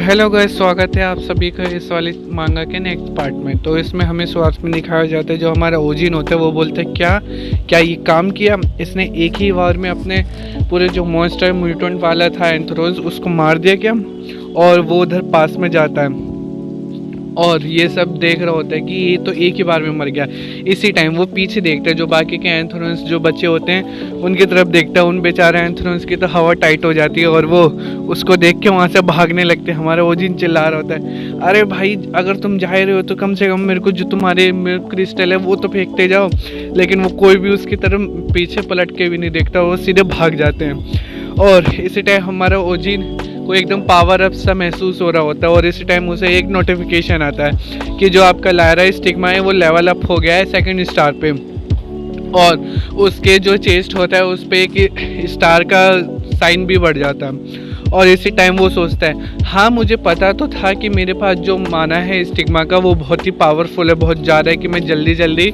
Hello guys, स्वागत है आप सभी का इस वाले मांगा के नेक्स्ट पार्ट में। तो इसमें हमें शुरुआत में दिखाया जाता है जो हमारा ओजिन होता है वो बोलते हैं क्या क्या ये काम किया इसने, एक ही बार में अपने पूरे जो मॉन्स्टर म्यूटेंट वाला था एंथ्रोज उसको मार दिया क्या। और वो उधर पास में जाता है और ये सब देख रहा होता है कि ये तो एक ही बार में मर गया। इसी टाइम वो पीछे देखता है, जो बाकी के एंथ्रोन्स जो बच्चे होते हैं उनकी तरफ देखता है। उन बेचारे एंथ्रोन्स की तो हवा टाइट हो जाती है और वो उसको देख के वहाँ से भागने लगते हैं। हमारा ओजिन चिल्ला रहा होता है, अरे भाई अगर तुम जा रहे हो तो कम से कम मेरे को जो तुम्हारे क्रिस्टल है वो तो फेंकते जाओ। लेकिन वो कोई भी उसकी तरफ पीछे पलट के भी नहीं देखता, वो सीधे भाग जाते हैं। और इसी टाइम हमारा ओजिन को एकदम पावर अप सा महसूस हो रहा होता है और इसी टाइम उसे एक नोटिफिकेशन आता है कि जो आपका लायरा स्टिग्मा है वो लेवल अप हो गया है 2nd स्टार पे। और उसके जो चेस्ट होता है उस पर एक स्टार का साइन भी बढ़ जाता है। और इसी टाइम वो सोचता है, हाँ मुझे पता तो था कि मेरे पास जो माना है स्टिग्मा का वो बहुत ही पावरफुल है, बहुत ज़्यादा है कि मैं जल्दी जल्दी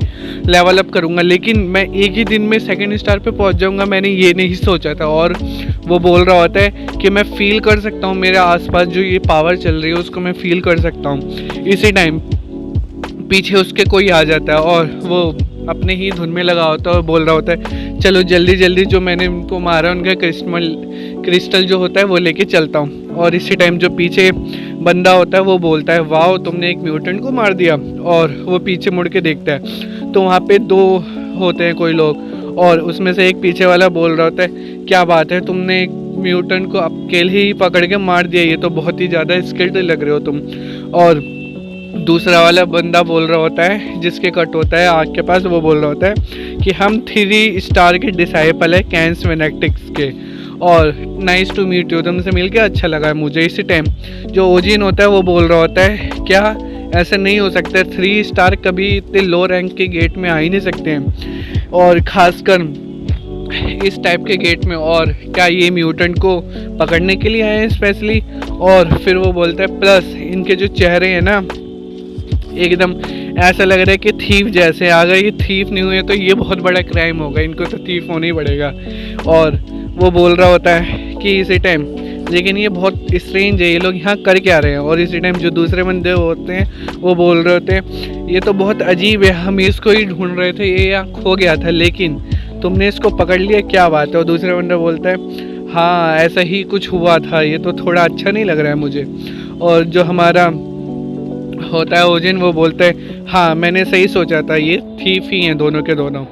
लेवल अप करूँगा, लेकिन मैं एक ही दिन में 2nd स्टार पे पहुँच जाऊँगा मैंने ये नहीं सोचा था। और वो बोल रहा होता है कि मैं फील कर सकता हूँ मेरे आसपास जो ये पावर चल रही है उसको मैं फील कर सकता हूँ। इसी टाइम पीछे उसके कोई आ जाता है और वो अपने ही धुन में लगा होता है और बोल रहा होता है चलो जल्दी जल्दी जो मैंने उनको मारा उनका क्रिस्टल जो होता है वो लेके चलता हूँ। और इसी टाइम जो पीछे बंदा होता है वो बोलता है वाह तुमने एक म्यूटेंट को मार दिया। और वो पीछे मुड़ के देखता है तो वहाँ पे 2 होते हैं कोई लोग और उसमें से एक पीछे वाला बोल रहा होता है क्या बात है तुमने एक म्यूटेंट को अकेले ही पकड़ के मार दिया, ये तो बहुत ही ज़्यादा स्किल्ड लग रहे हो तुम। और दूसरा वाला बंदा बोल रहा होता है जिसके कट होता है आग के पास, वो बोल रहा होता है कि हम 3 स्टार के डिसाइपल है कैंस वेनेटिक्स के और नाइस टू मीट यू, तुमसे मिलके अच्छा लगा है मुझे। इसी टाइम जो ओजिन होता है वो बोल रहा होता है क्या ऐसा नहीं हो सकता, 3 स्टार कभी इतने लो रैंक के गेट में आ ही नहीं सकते हैं और ख़ासकर इस टाइप के गेट में। और क्या ये म्यूटेंट को पकड़ने के लिए आए हैं स्पेशली। और फिर वो बोलता है प्लस इनके जो चेहरे हैं ना एकदम ऐसा लग रहा है कि थीफ जैसे, अगर ये थीफ नहीं हुए तो ये बहुत बड़ा क्राइम होगा, इनको तो थीफ होना ही पड़ेगा। और वो बोल रहा होता है कि इसी टाइम लेकिन ये बहुत स्ट्रेंज है, ये लोग यहाँ कर क्या रहे हैं। और इसी टाइम जो दूसरे बंदे होते हैं वो बोल रहे होते हैं ये तो बहुत अजीब है, हम इसको ही ढूंढ रहे थे, ये यहाँ खो गया था लेकिन तुमने इसको पकड़ लिया, क्या बात है। और दूसरा बंदा बोलता है हाँ ऐसा ही कुछ हुआ था, ये तो थोड़ा अच्छा नहीं लग रहा है मुझे। और जो हमारा होता है ओजिन वो बोलता है हाँ मैंने सही सोचा था, ये थीफ ही हैं दोनों के दोनों।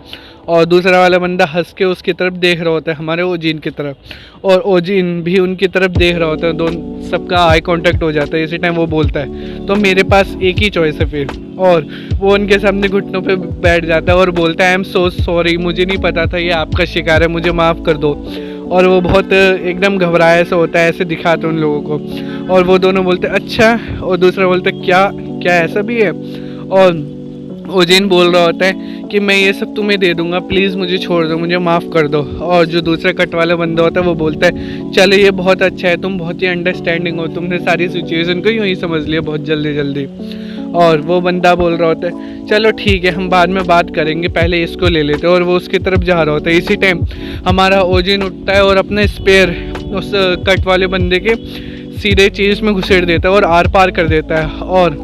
और दूसरा वाला बंदा हंस के उसकी तरफ देख रहा होता है हमारे ओजिन की तरफ और ओजिन भी उनकी तरफ देख रहा होता है, दोनों सबका आई कांटेक्ट हो जाता है। इसी टाइम वो बोलता है तो मेरे पास एक ही चॉइस है फिर। और वो उनके सामने घुटनों पे बैठ जाता है और बोलता है आई एम सो सॉरी, मुझे नहीं पता था ये आपका शिकार है, मुझे माफ़ कर दो। और वो बहुत एकदम घबराया सा होता है, ऐसे दिखाते उन लोगों को। और वो दोनों बोलते अच्छा, और दूसरा बोलता क्या क्या ऐसा भी है। और ओजिन बोल रहा होता है कि मैं ये सब तुम्हें दे दूंगा, प्लीज़ मुझे छोड़ दो, मुझे माफ़ कर दो। और जो दूसरा कट वाला बंदा होता है वो बोलता है चलो ये बहुत अच्छा है, तुम बहुत ही अंडरस्टैंडिंग हो, तुमने सारी सिचुएशन को यूँ ही समझ लिया बहुत जल्दी जल्दी। और वो बंदा बोल रहा होता है चलो ठीक है हम बाद में बात करेंगे, पहले इसको ले लेते हैं। और वो उसकी तरफ जा रहा होता है। इसी टाइम हमारा ओजिन उठता है और अपना स्पेयर उस कट वाले बंदे के सीधे चीज़ में घुसेड़ देता है और आर पार कर देता है। और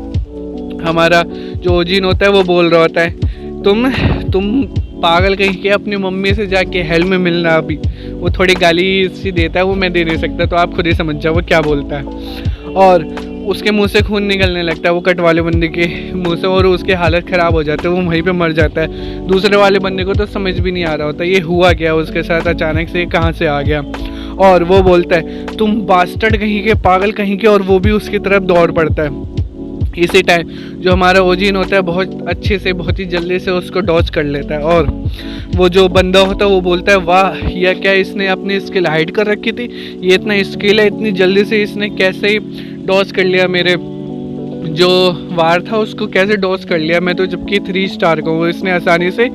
हमारा जो ओजिन होता है वो बोल रहा होता है तुम पागल कहीं के, अपनी मम्मी से जाके हेल में मिलना। अभी वो थोड़ी गाली सी देता है, वो मैं दे नहीं सकता, तो आप खुद ही समझ जाओ वो क्या बोलता है। और उसके मुंह से खून निकलने लगता है वो कट वाले बंदे के मुंह से और उसकी हालत ख़राब हो जाती है, वो वहीं पे मर जाता है। दूसरे वाले बंदे को तो समझ भी नहीं आ रहा होता ये हुआ क्या उसके साथ, अचानक से कहाँ से आ गया। और वो बोलता है तुम बास्टर्ड कहीं के, पागल कहीं के, और वो भी उसकी तरफ दौड़ पड़ता है। इसी टाइम जो हमारा ओजिन होता है बहुत अच्छे से बहुत ही जल्दी से उसको डॉच कर लेता है। और वो जो बंदा होता है वो बोलता है वाह यह क्या इसने अपनी स्किल हाइड कर रखी थी, ये इतना स्किल है, इतनी जल्दी से इसने कैसे डॉच कर लिया, मेरे जो वार था उसको कैसे डॉच कर लिया, मैं तो जबकि 3 स्टार का हूँ, इसने आसानी से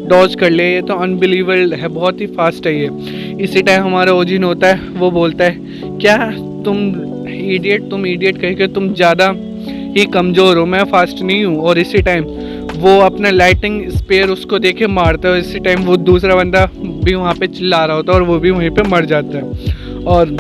डॉच कर लिया, ये तो अनबिलीवेबल है, बहुत ही फास्ट है ये। इसी टाइम हमारा ओजिन होता है वो बोलता है क्या तुम इडियट कह के तुम ज़्यादा ही कमज़ोर हो, मैं फास्ट नहीं हूँ। और इसी टाइम वो अपना लाइटिंग स्पेयर उसको देके मारता है। इसी टाइम वो दूसरा बंदा भी वहाँ पे चिल्ला रहा होता है और वो भी वहीं पे मर जाता है। और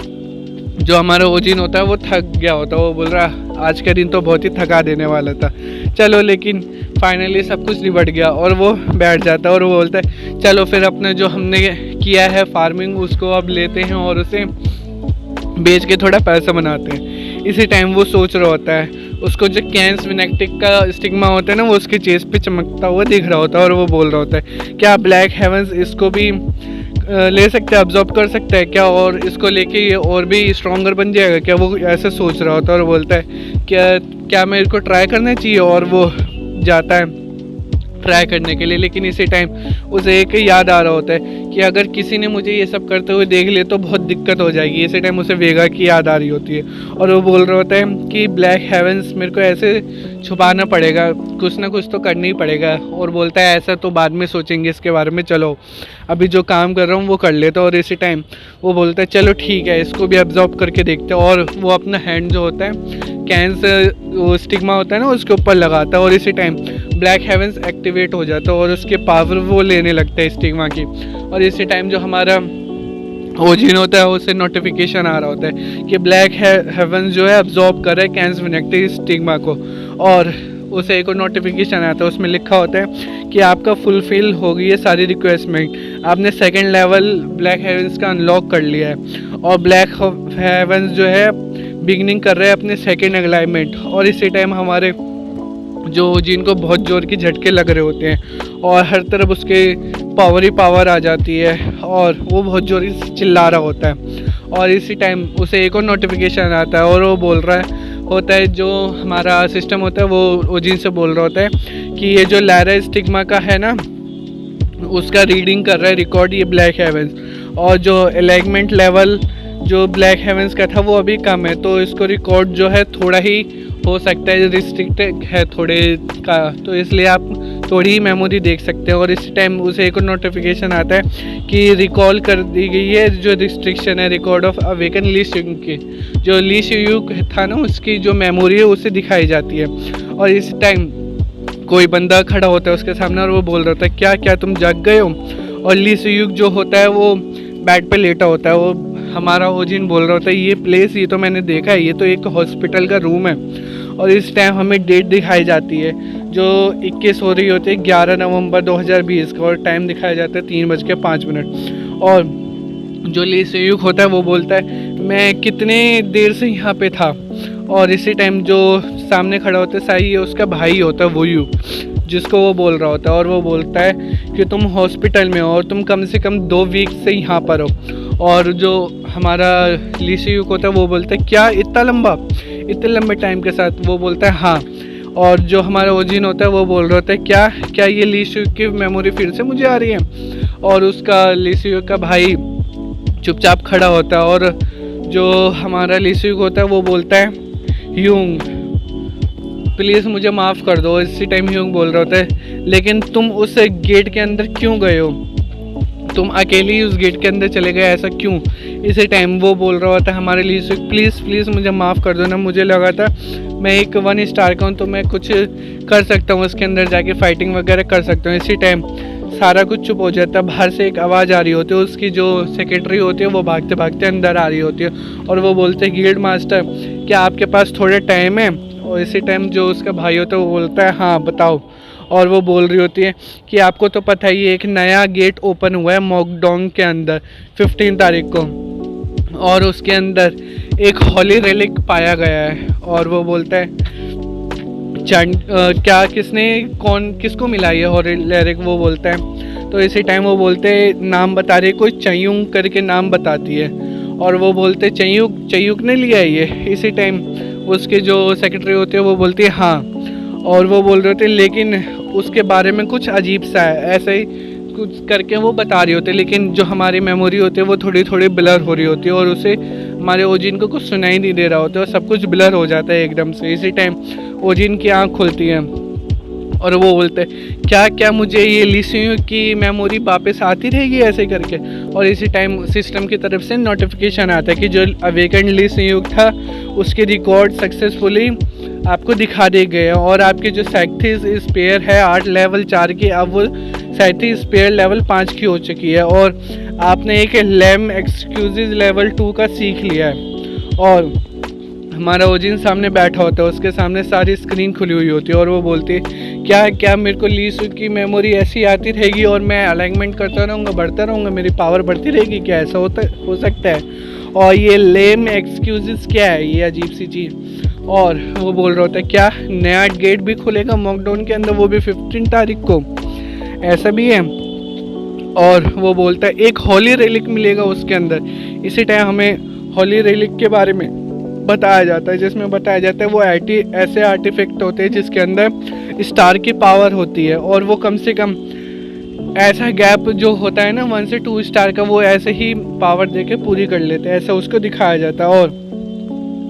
जो हमारा ओजिन होता है वो थक गया होता है, वो बोल रहा है आज का दिन तो बहुत ही थका देने वाला था, चलो, लेकिन फाइनली सब कुछ निबट गया और वो बैठ जाता है और वो बोलता है चलो फिर अपने जो हमने किया है फार्मिंग उसको अब लेते हैं और उसे बेच के थोड़ा पैसा बनाते हैं। इसी टाइम वो सोच रहा होता है, उसको जो कैंस विनेक्टिक का स्टिग्मा होता है ना वो उसके चेस्ट पे चमकता हुआ दिख रहा होता है और वो बोल रहा होता है क्या ब्लैक हेवंस इसको भी ले सकते हैं, अब्जॉर्ब कर सकता है क्या, और इसको लेके ये और भी स्ट्रॉन्गर बन जाएगा क्या, वो ऐसे सोच रहा होता है और बोलता है क्या मेरे को ट्राई करना चाहिए, और वो जाता है ट्राई करने के लिए। लेकिन इसी टाइम उसे एक याद आ रहा होता है कि अगर किसी ने मुझे ये सब करते हुए देख लिया तो बहुत दिक्कत हो जाएगी। इसी टाइम उसे वेगा की याद आ रही होती है और वो बोल रहा होता है कि ब्लैक हेवंस मेरे को ऐसे छुपाना पड़ेगा, कुछ ना कुछ तो करना ही पड़ेगा, और बोलता है ऐसा तो बाद में सोचेंगे इसके बारे में, चलो अभी जो काम कर रहा हूँ वो कर लेता। और इसी टाइम वो बोलता है चलो ठीक है इसको भी अब्जॉर्ब करके देखते हैं, और वो अपना हैंड जो होता है कैंसर वो स्टिग्मा होता है ना उसके ऊपर लगाता है और इसी टाइम ब्लैक हेवंस एक्टिवेट हो जाता है और उसके पावर वो लेने लगता है स्टिग्मा की। और इसी टाइम जो हमारा ओजिन होता है उसे नोटिफिकेशन आ रहा होता है कि ब्लैक हेवंस जो है अब्जॉर्ब कर रहा है कैंसर विनेक्टिक स्टिग्मा को, और उसे एक और नोटिफिकेशन आता है, उसमें लिखा होता है कि आपका फुलफिल हो गई है सारी रिक्वेस्टमेंट, आपने सेकंड लेवल ब्लैक हेवंस का अनलॉक कर लिया है और ब्लैक हेवंस जो है बिगनिंग कर रहे हैं अपने सेकंड अलाइनमेंट। और इसी टाइम हमारे जो जिनको बहुत जोर की झटके लग रहे होते हैं और हर तरफ उसके पावर ही पावर आ जाती है और वो बहुत जोर से चिल्ला रहा होता है। और इसी टाइम उसे एक और नोटिफिकेशन आता है और वो बोल रहा होता है जो हमारा सिस्टम होता है वो ओजिन से बोल रहा होता है कि ये जो लैरा स्टिग्मा का है ना उसका रीडिंग कर रहा है रिकॉर्ड ये ब्लैक हेवंस, और जो अलाइनमेंट लेवल जो ब्लैक हेवंस का था वो अभी कम है, तो इसको रिकॉर्ड जो है थोड़ा ही हो सकता है, रिस्ट्रिक्टेड है थोड़े का, तो इसलिए आप थोड़ी ही मेमोरी देख सकते हैं। और इसी टाइम उसे एक और नोटिफिकेशन आता है कि रिकॉल कर दी गई है जो रिस्ट्रिक्शन है रिकॉर्ड ऑफ अवेकन ली शियुग की, जो ली शियुग था ना उसकी जो मेमोरी है उसे दिखाई जाती है। और इस टाइम कोई बंदा खड़ा होता है उसके सामने और वो बोल रहा होता है क्या तुम जग गए हो, और ली शियुग जो होता है वो बेड पे लेटा होता है। वो हमारा ओजिन बोल रहा होता है ये प्लेस ये तो मैंने देखा है, ये तो एक हॉस्पिटल का रूम है। और इस टाइम हमें डेट दिखाई जाती है जो 21 हो रही होती है 11 नवंबर 2020 का, और टाइम दिखाया जाता है 3:05। और जो ली शियुग होता है वो बोलता है मैं कितने देर से यहाँ पे था, और इसी टाइम जो सामने खड़ा होता है साई उसका भाई होता है वो यू जिसको वो बोल रहा होता है, और वो बोलता है कि तुम हॉस्पिटल में हो और तुम कम से कम 2 वीक से यहाँ पर हो। और जो हमारा ली शियुग होता है वो बोलता है क्या इतना लंबे टाइम के साथ, वो बोलता है हाँ। और जो हमारा ओजिन होता है वो बोल रहा होता है क्या ये ली शियुग की मेमोरी फिर से मुझे आ रही है, और उसका ली शियुग का भाई चुपचाप खड़ा होता है। और जो हमारा ली शियुग होता है वो बोलता है ह्यूंग प्लीज़ मुझे माफ़ कर दो। इसी टाइम ह्यूंग बोल रहा होता है लेकिन तुम उस गेट के अंदर क्यों गए हो, तुम अकेले ही उस गेट के अंदर चले गए ऐसा क्यों। इसी टाइम वो बोल रहा होता है हमारे लिए प्लीज़ मुझे माफ़ कर दो ना, मुझे लगा था मैं एक 1 स्टार का हूँ तो मैं कुछ कर सकता हूँ, उसके अंदर जाके फाइटिंग वगैरह कर सकता हूँ। इसी टाइम सारा कुछ चुप हो जाता है, बाहर से एक आवाज़ आ रही होती है, उसकी जो सेक्रेटरी होती है वो भागते भागते अंदर आ रही होती है और वो बोलते हैं गिल्ड मास्टर क्या आपके पास थोड़ा टाइम है। और इसी टाइम जो उसका भाई होता है वो बोलता है हाँ बताओ। और वो बोल रही होती है कि आपको तो पता ही है एक नया गेट ओपन हुआ है मॉकडोंग के अंदर 15 तारीख को, और उसके अंदर एक हॉली रेलिक पाया गया है। और वो बोलता है क्या किसको मिला ये हॉली रेलिक, वो बोलता है। तो इसी टाइम वो बोलते हैं नाम बता रही कोई चयुंग करके नाम बताती है, और वो बोलते चयुंग ने लिया है ये। इसी टाइम उसके जो सेक्रेटरी होते हैं वो बोलती है हाँ, और वो बोल रहे थे लेकिन उसके बारे में कुछ अजीब सा है, ऐसे ही कुछ करके वो बता रही होती है, लेकिन जो हमारी मेमोरी होती है वो थोड़ी थोड़ी ब्लर हो रही होती है और उसे हमारे ओजिन को कुछ सुनाई नहीं दे रहा होता है और सब कुछ ब्लर हो जाता है एकदम से। इसी टाइम ओजिन की आँख खुलती है और वो बोलते हैं क्या मुझे ये ली शियुग की मेमोरी वापस आती रहेगी ऐसे करके। और इसी टाइम सिस्टम की तरफ से नोटिफिकेशन आता है कि जो अवेकन ली शियुग था उसके रिकॉर्ड सक्सेसफुली आपको दिखा दिए गए, और आपकी जो सैक्थिस स्पेयर है 8 लेवल 4 की, अब वो सैक्थिस स्पेयर लेवल 5 की हो चुकी है, और आपने एक लैम एक्सक्यूजेज लेवल 2 का सीख लिया है। और हमारा ओजिन सामने बैठा होता है, उसके सामने सारी स्क्रीन खुली हुई होती है और वो बोलती है क्या क्या मेरे को लीस्ट की मेमोरी ऐसी आती रहेगी और मैं अलाइनमेंट करता रहूँगा, बढ़ता रहूँगा, मेरी पावर बढ़ती रहेगी, क्या ऐसा हो सकता है? और ये लेम एक्सक्यूजेस क्या है, ये अजीब सी चीज़। और वो बोल रहा होता है क्या नया गेट भी खुलेगा मॉकडाउन के अंदर, वो भी 15 तारीख को, ऐसा भी है। और वो बोलता है एक हॉली रेलिक मिलेगा उसके अंदर। इसी टाइम हमें हॉली रेलिक के बारे में बताया जाता है, जिसमें बताया जाता है वो ऐसे आर्टिफैक्ट होते हैं जिसके अंदर स्टार की पावर होती है और वो कम से कम ऐसा गैप जो होता है ना 1 से 2 स्टार का, वो ऐसे ही पावर देके पूरी कर लेते हैं, ऐसा उसको दिखाया जाता है। और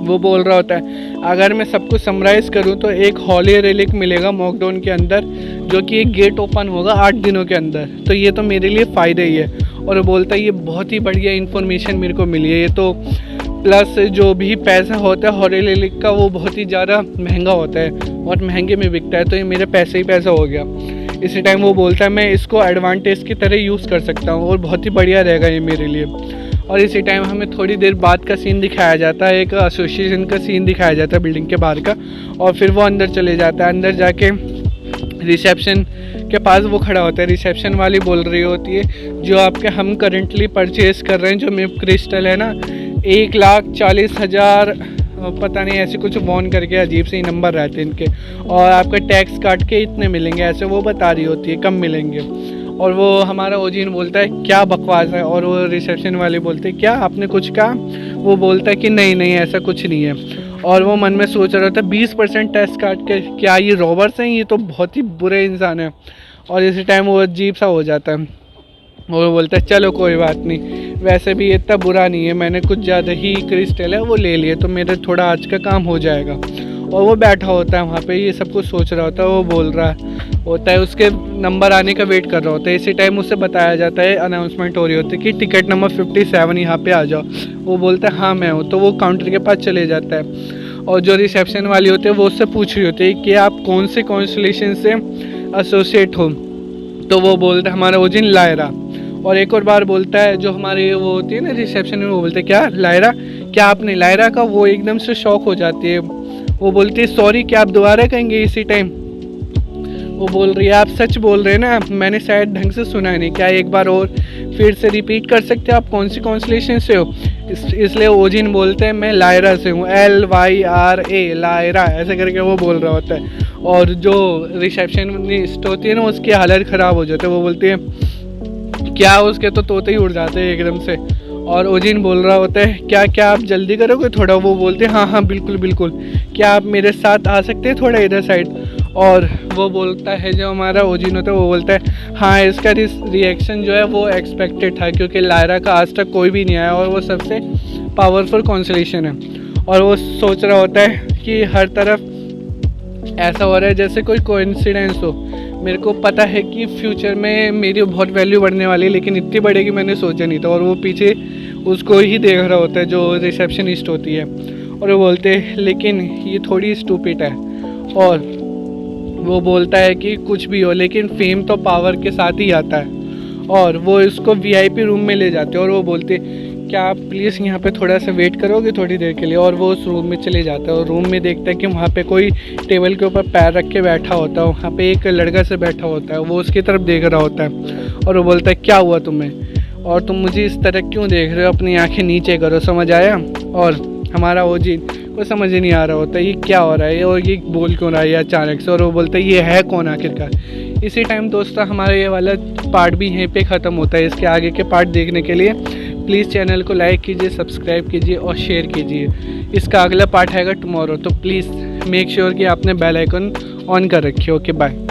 वो बोल रहा होता है अगर मैं सब कुछ समराइज़ करूं तो एक हॉली रेलिक मिलेगा मॉकडाउन के अंदर, जो कि एक गेट ओपन होगा 8 दिनों के अंदर, तो ये तो मेरे लिए फ़ायदा ही है। और वो बोलता है ये बहुत ही बढ़िया इन्फॉर्मेशन मेरे को मिली है, ये तो प्लस जो भी पैसा होता है हॉली रेलिक का वो बहुत ही ज़्यादा महंगा होता है और महंगे में बिकता है, तो ये मेरे पैसे ही पैसा हो गया। इसी टाइम वो बोलता है मैं इसको एडवांटेज की तरह यूज़ कर सकता हूँ और बहुत ही बढ़िया रहेगा ये मेरे लिए। और इसी टाइम हमें थोड़ी देर बाद का सीन दिखाया जाता है, एक एसोसिएशन का सीन दिखाया जाता है बिल्डिंग के बाहर का, और फिर वो अंदर चले जाता है। अंदर जाके रिसेप्शन के पास वो खड़ा होता है, रिसेप्शन वाली बोल रही होती है जो आपके हम करेंटली परचेज़ कर रहे हैं जो मिप क्रिस्टल है ना, 1,40,000 पता नहीं ऐसे कुछ वॉन करके अजीब से ही नंबर रहते हैं इनके, और आपका टैक्स काट के इतने मिलेंगे, ऐसे वो बता रही होती है कम मिलेंगे। और वो हमारा ओजिन बोलता है क्या बकवास है, और वो रिसेप्शन वाले बोलते हैं क्या आपने कुछ कहा? वो बोलता है कि नहीं नहीं ऐसा कुछ नहीं है। और वो मन में सोच रहा था 20% टैक्स काट के, क्या ये रॉबर्स हैं, ये तो बहुत ही बुरे इंसान हैं। और इसी टाइम वो अजीब सा हो जाता है और वो बोलता है चलो कोई बात नहीं, वैसे भी इतना बुरा नहीं है, मैंने कुछ ज़्यादा ही क्रिस्टल है वो ले लिए तो मेरे थोड़ा आज का काम हो जाएगा। और वो बैठा होता है वहाँ पे, ये सब कुछ सोच रहा होता है, वो बोल रहा होता है उसके नंबर आने का वेट कर रहा होता है। इसी टाइम उसे बताया जाता है, अनाउंसमेंट हो रही होती है कि टिकट नंबर 57 यहाँ पे आ जाओ। वो बोलता है हाँ मैं हूँ, तो वो काउंटर के पास चले जाता है और जो रिसेप्शन वाली होती है वो उससे पूछ रही होती है कि आप कौन से कॉन्स्टलेशन से एसोसिएट हो, तो वो बोलता है हमारा ओजिन लायरा। और एक और बार बोलता है जो हमारी वो होती है ना रिसेप्शन में, वो बोलते हैं क्या लायरा, क्या आपने लायरा का? वो एकदम से शॉक हो जाती है, वो बोलती है सॉरी क्या आप दोबारा कहेंगे? इसी टाइम वो बोल रही है आप सच बोल रहे हैं ना, मैंने शायद ढंग से सुना नहीं, क्या एक बार और फिर से रिपीट कर सकते हैं आप कौन सी कॉन्स्टलेशन से हो? इसलिए ओजिन बोलते हैं मैं लायरा से हूँ, LYRA लायरा ऐसे करके वो बोल रहा होता है। और जो रिसेप्शनिस्ट होती है ना उसकी हालत ख़राब हो जाती है, वो बोलती है क्या, उसके तो तोते ही उड़ जाते हैं एकदम से। और ओजिन बोल रहा होता है क्या क्या आप जल्दी करोगे थोड़ा? वो बोलते हैं हाँ हाँ बिल्कुल बिल्कुल, क्या आप मेरे साथ आ सकते हैं थोड़ा इधर साइड? और वो बोलता है जो हमारा ओजिन होता है वो बोलता है हाँ इसका रिएक्शन जो है वो एक्सपेक्टेड था, क्योंकि लायरा का आज तक कोई भी नहीं आया और वो सबसे पावरफुल कॉन्स्टलेशन है। और वो सोच रहा होता है कि हर तरफ ऐसा हो रहा है जैसे कोई कोइंसिडेंस हो, मेरे को पता है कि फ्यूचर में मेरी बहुत वैल्यू बढ़ने वाली है, लेकिन इतनी बढ़ेगी मैंने सोचा नहीं था। और वो पीछे उसको ही देख रहा होता है जो रिसेप्शनिस्ट होती है, और वो बोलते हैं लेकिन ये थोड़ी स्टूपिड है। और वो बोलता है कि कुछ भी हो लेकिन फेम तो पावर के साथ ही आता है। और वो इसको VIP रूम में ले जाते हैं और वो बोलते क्या आप प्लीज़ यहाँ पे थोड़ा सा वेट करोगे थोड़ी देर के लिए? और वो उस रूम में चले जाता है और रूम में देखता है कि वहाँ पे कोई टेबल के ऊपर पैर रख के बैठा होता है, वहाँ पे एक लड़का से बैठा होता है, वो उसकी तरफ देख रहा होता है। और वो बोलता है क्या हुआ तुम्हें, और तुम मुझे इस तरह क्यों देख रहे हो, अपनी आँखें नीचे करो, समझ आया? और हमारा ओजिन को समझ ही नहीं आ रहा होता ये क्या हो रहा है और ये बोल क्यों रहा है अचानक से। और वो बोलता है ये है कौन आखिरकार? इसी टाइम दोस्तों हमारा ये वाला पार्ट भी यहीं पे ख़त्म होता है। इसके आगे के पार्ट देखने के लिए प्लीज़ चैनल को लाइक कीजिए, सब्सक्राइब कीजिए और शेयर कीजिए। इसका अगला पार्ट आएगा टुमारो, तो प्लीज़ मेक श्योर कि आपने बेल आइकन ऑन कर रखी हो। Okay bye.